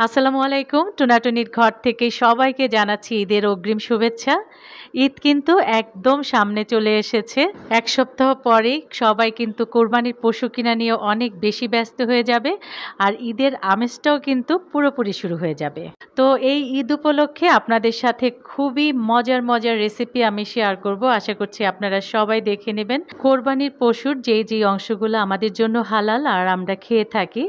আসসালামু আলাইকুম। টুনাটুনির ঘর থেকে সবাইকে জানাচ্ছি ঈদের অগ্রিম শুভেচ্ছা। ঈদ কিন্তু একদম সামনে চলে এসেছে। ১ সপ্তাহ পরেই সবাই কিন্তু কোরবানির পশু কিনা নিয়ে অনেক বেশি ব্যস্ত হয়ে যাবে। আর ঈদের আমেজটাও কিন্তু পুরোপুরি শুরু হয়ে যাবে। তো এই ঈদ উপলক্ষে আপনাদের সাথে খুবই মজার রেসিপি আমি শেয়ার করব। আশা করছি আপনারা সবাই দেখে নেবেন। কোরবানির পশুর যেই অংশগুলো আমাদের জন্য হালাল আর আমরা খেয়ে থাকি,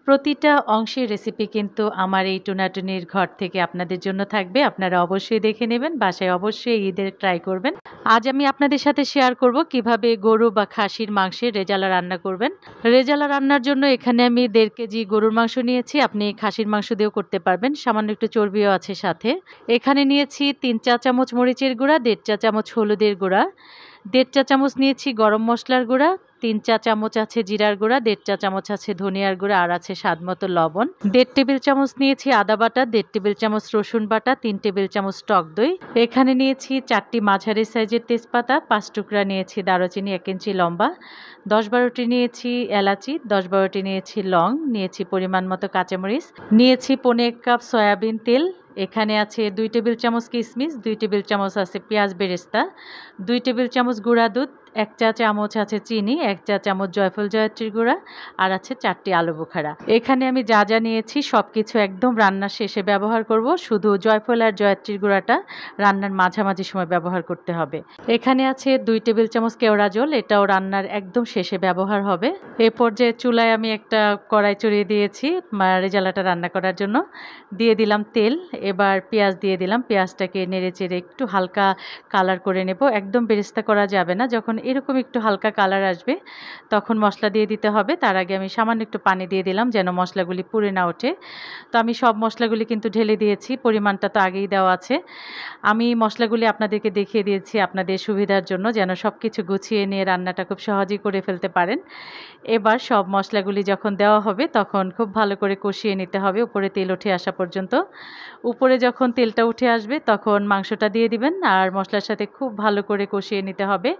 প্রতিটা অংশের রেসিপি কিন্তু আমার এই টুনাটুনির ঘর থেকে আপনাদের জন্য থাকবে। আপনারা অবশ্যই দেখে নেবেন, বাসায় অবশ্যই ঈদের ট্রাই করবেন। আজ আমি আপনাদের সাথে শেয়ার করব কিভাবে গরু বা খাসির মাংসের রেজালা রান্না করবেন। রেজালা রান্নার জন্য এখানে আমি ১.৫ কেজি গরুর মাংস নিয়েছি। আপনি খাসির মাংস দিয়েও করতে পারবেন, সামান্য একটু চর্বিও আছে সাথে। এখানে নিয়েছি ৩ চা চামচ মরিচের গুঁড়া, ১.৫ চা চামচ হলুদের গুঁড়া, ১.৫ চা চামচ নিয়েছি গরম মশলার গুঁড়া, ৩ চা চামচ আছে জিরার গুঁড়া, ১.৫ চা চামচ আছে ধনিয়ার গুঁড়া, আর আছে স্বাদমতো লবণ। ১.৫ টেবিল চামচ নিয়েছি আদা বাটা, ১.৫ টেবিল চামচ রসুন বাটা, ৩ টেবিল চামচ টক দই। এখানে নিয়েছি ৪টি মাঝারি সাইজের তেজপাতা, ৫ টুকরা নিয়েছি দারুচিনি ১ ইঞ্চি লম্বা, ১০-১২টি নিয়েছি এলাচি, ১০-১২টি নিয়েছি লং, নিয়েছি পরিমাণ মতো কাঁচামরিচ, নিয়েছি পৌনে ১ কাপ সয়াবিন তেল। এখানে আছে ২ টেবিল চামচ কিশমিশ, ২ টেবিল চামচ আছে পেঁয়াজ বেরেস্তা, ২ টেবিল চামচ গুঁড়া দুধ, ১ চা চামচ আছে চিনি, ১ চা চামচ জয়ফল জয়ত্রীর গুঁড়া, আর আছে ৪টি আলু বোখারা। এখানে আমি যা নিয়েছি সবকিছু একদম রান্নার শেষে ব্যবহার করব। শুধু জয়ফল আর জয়ত্রীর গুঁড়াটা রান্নার মাঝামাঝি সময় ব্যবহার করতে হবে। এখানে আছে ২ টেবিল চামচ কেওড়া জল, এটাও রান্নার একদম শেষে ব্যবহার হবে। এ পর্যায়ে চুলায় আমি একটা কড়াই চড়িয়ে দিয়েছি রেজালাটা রান্না করার জন্য। দিয়ে দিলাম তেল, এবার পেঁয়াজ দিয়ে দিলাম। পেঁয়াজটাকে নেড়েচেড়ে একটু হালকা কালার করে নেব। একদম বেরেস্তা করা যাবে না। যখন এরকম একটু হালকা কালার আসবে তখন মশলা দিয়ে দিতে হবে। তার আগে আমি সামান্য একটু পানি দিয়ে দিলাম যেন মশলাগুলি পুড়ে না ওঠে। তো আমি সব মশলাগুলি কিন্তু ঢেলে দিয়েছি, পরিমাণটা তো আগেই দেওয়া আছে। আমি মশলাগুলি আপনাদেরকে দেখিয়ে দিয়েছি আপনাদের সুবিধার জন্য, যেন সব কিছু গুছিয়ে নিয়ে রান্নাটা খুব সহজেই করে ফেলতে পারেন। এবার সব মশলাগুলি যখন দেওয়া হবে তখন খুব ভালো করে কষিয়ে নিতে হবে উপরে তেল উঠে আসা পর্যন্ত। উপরে যখন তেলটা উঠে আসবে তখন মাংসটা দিয়ে দিবেন আর মশলার সাথে খুব ভালো করে কষিয়ে নিতে হবে।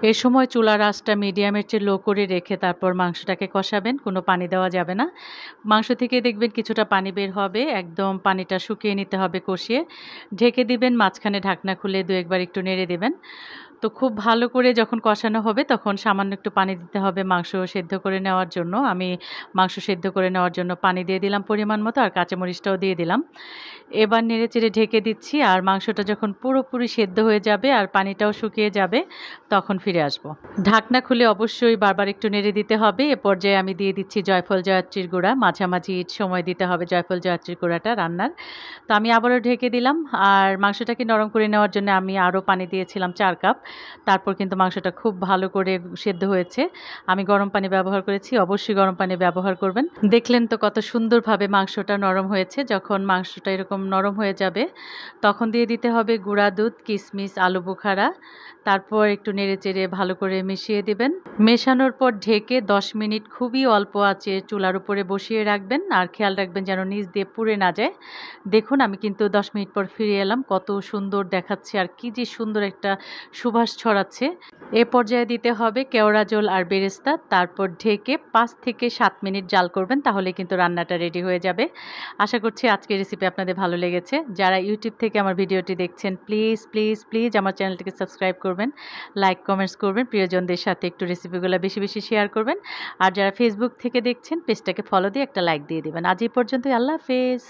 এ সময় চুলার আঁচটা মিডিয়ামের চেয়ে লো করে রেখে তারপর মাংসটাকে কষাবেন, কোনো পানি দেওয়া যাবে না। মাংস থেকে দেখবেন কিছুটা পানি বের হবে, একদম পানিটা শুকিয়ে নিতে হবে কষিয়ে। ঢেকে দিবেন, মাঝখানে ঢাকনা খুলে ২-১ বার একটু নেড়ে দেবেন। তো খুব ভালো করে যখন কষানো হবে তখন সামান্য একটু পানি দিতে হবে মাংস সেদ্ধ করে নেওয়ার জন্য। আমি মাংস সেদ্ধ করে নেওয়ার জন্য পানি দিয়ে দিলাম পরিমাণ মতো, আর কাঁচামরিচটাও দিয়ে দিলাম। এবার নেড়েচেড়ে ঢেকে দিচ্ছি, আর মাংসটা যখন পুরোপুরি সেদ্ধ হয়ে যাবে আর পানিটাও শুকিয়ে যাবে তখন ফিরে আসব। ঢাকনা খুলে অবশ্যই বারবার একটু নেড়ে দিতে হবে। এ পর্যায়ে আমি দিয়ে দিচ্ছি জয়ফল জয়ত্রীর গুঁড়া। মাঝামাঝি সময় দিতে হবে জয়ফল জয়ত্রীর গুঁড়াটা রান্নার। তো আমি আবারও ঢেকে দিলাম, আর মাংসটাকে নরম করে নেওয়ার জন্য আমি আরও পানি দিয়েছিলাম ৪ কাপ। তারপর কিন্তু মাংসটা খুব ভালো করে সেদ্ধ হয়েছে। আমি গরম পানি ব্যবহার করেছি, অবশ্যই গরম পানি ব্যবহার করবেন। দেখলেন তো কত সুন্দরভাবে মাংসটা নরম হয়েছে। যখন মাংসটা এরকম নরম হয়ে যাবে তখন দিয়ে দিতে হবে গুঁড়া দুধ, কিশমিশ, আলু বোখারা। তারপর একটু নেড়েচেড়ে ভালো করে মিশিয়ে দিবেন। মেশানোর পর ঢেকে ১০ মিনিট খুবই অল্প আঁচে চুলার উপরে বসিয়ে রাখবেন, আর খেয়াল রাখবেন যেন নিচ দিয়ে পুড়ে না যায়। দেখুন আমি কিন্তু ১০ মিনিট পর ফিরে এলাম, কত সুন্দর দেখাচ্ছে আর কি যে সুন্দর একটা সুবাস ছড়াচ্ছে। এ পর্যায়ে দিতে হবে কেওড়া জল আর বেরেস্তা। তারপর ঢেকে ৫ থেকে ৭ মিনিট জাল করবেন, তাহলে কিন্তু রান্নাটা রেডি হয়ে যাবে। আশা করছি আজকের রেসিপি আপনাদের ভালো লেগেছে। যারা ইউটিউব থেকে আমার ভিডিওটি দেখছেন প্লিজ আমার চ্যানেলটিকে সাবস্ক্রাইব করবেন, লাইক কমেন্টস করবেন, প্রিয়জনদের সাথে একটু রেসিপিগুলো বেশি শেয়ার করবেন। আর যারা ফেসবুক থেকে দেখছেন পেজটাকে ফলো দিয়ে একটা লাইক দিয়ে দিবেন। আজ এই পর্যন্তই, আল্লাহ হাফেজ।